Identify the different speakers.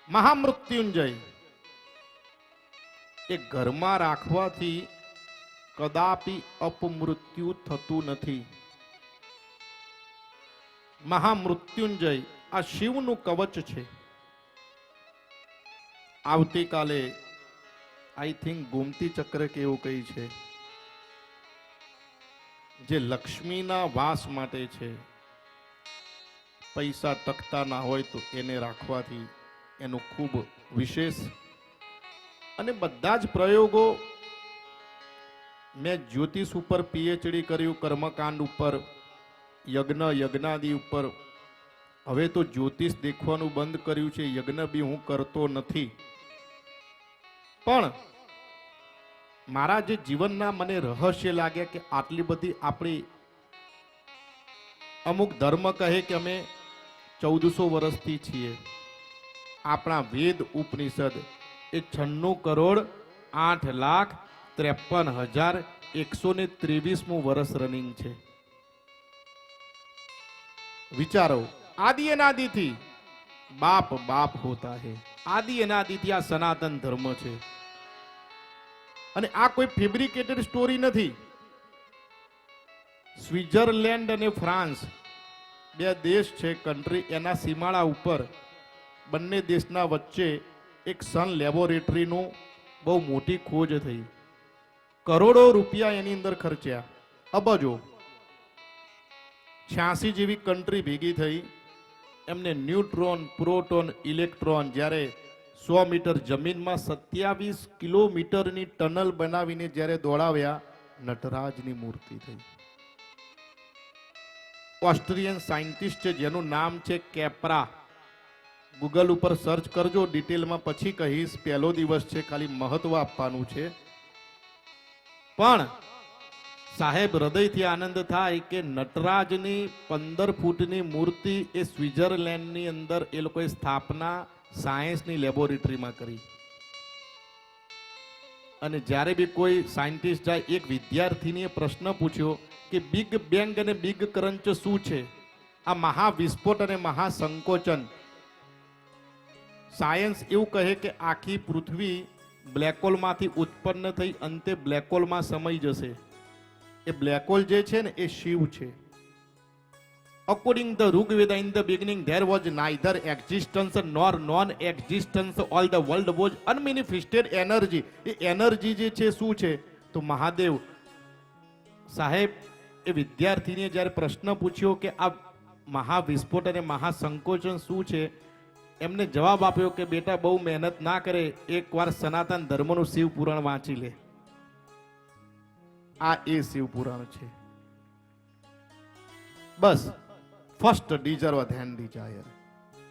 Speaker 1: મહામૃત્યુંજય એ ઘરમાં રાખવાથી કદાપી અપમૃત્યુ થતું નથી. મહામૃત્યુંજય આ શિવનું કવચ છે. આવતીકાલે આઈ થિંક ગોમતી ચક્ર કે એવું કઈ છે જે લક્ષ્મીના વાસ માટે છે. પૈસા ટકતા ના હોય તો એને રાખવાથી એનું ખૂબ વિશેષ અને બધા જ પ્રયોગો મેં જ્યોતિષ ઉપર પીએચડી કર્યું, કર્મકાંડ ઉપર, યજ્ઞાદિ ઉપર. હવે તો જ્યોતિષ દેખવાનું બંધ કર્યું છે, યજ્ઞ બી હું કરતો નથી. પણ મારા જે જીવનના મને રહસ્ય લાગ્યા કે આટલી બધી આપણી અમુક ધર્મ કહે કે અમે 1400 વર્ષથી છીએ. આપણા વેદ ઉપનિષદ એ 96,08,53,123મું વર્ષ રનિંગ છે. વિચારો, આદિ અનાદિથી બાપ બાપ હોતા હે. આદિ અનાદિથી આ સનાતન ધર્મ છે. અને આ કોઈ ફેબ્રિકેટેડ સ્ટોરી નથી. સ્વિટ્ઝરલેન્ડ અને ફ્રાન્સ બે દેશ છે, કન્ટ્રી, એના સીમાડા ઉપર બંને દેશના વચ્ચે એક સન લેબોરેટરીનું બહુ મોટી ખોજ થઈ. કરોડો રૂપિયા એની અંદર ખર્ચ્યા, અબજો. 86 જેવી કન્ટ્રી ભેગી થઈ. એમને ન્યુટ્રોન, પ્રોટોન, ઇલેક્ટ્રોન, જ્યારે 100 મીટર જમીનમાં 27 કિલોમીટરની ટનલ બનાવીને જ્યારે દોડાવ્યા, નટરાજની મૂર્તિ થઈ. ઓસ્ટ્રિયન સાયન્ટિસ્ટ છે જેનું નામ છે કેપ્રા. ગૂગલ ઉપર સર્ચ કરજો, ડિટેલમાં પછી કહીશ. પહેલો દિવસ છે, ખાલી મહત્વ આપવાનું છે. પણ સાહેબ હૃદયથી આનંદ થાય કે નટરાજની 15 ફૂટની મૂર્તિ એ સ્વિટ્ઝરલેન્ડની અંદર એ લોકોએ સ્થાપના સાયન્સની લેબોરેટરીમાં કરી. અને જ્યારે બી કોઈ સાયન્ટિસ્ટ જાય, એક વિદ્યાર્થીને પ્રશ્ન પૂછ્યો કે બિગ બેંગ અને બિગ ક્રંચ શું છે? આ મહાવિસ્ફોટ અને મહાસંકોચન. સાયન્સ એવું કહે કે આખી પૃથ્વી બ્લેક હોલમાંથી ઉત્પન્ન થઈ અંતે બ્લેક હોલમાં સમાઈ જશે. એ બ્લેક હોલ જે છે ને એ શિવ છે. According to Rigveda, in the beginning there was neither existence nor non-existence. All the world was unmanifested energy. A energy જે છે શું છે? તો મહાદેવ. સાહેબ એ વિદ્યાર્થીને જ્યારે પ્રશ્ન પૂછ્યો કે આ મહાવિસ્ફોટ અને મહાસંકોચન શું છે, એમને જવાબ આપ્યો કે બેટા બહુ મહેનત ના કરે, એકવાર સનાતન ધર્મનું શિવ પુરાણ વાંચી લે. આ એ શિવ પુરાણ છે. બસ ફર્સ્ટ ડિઝર્વ ધ્યાન દી જાય.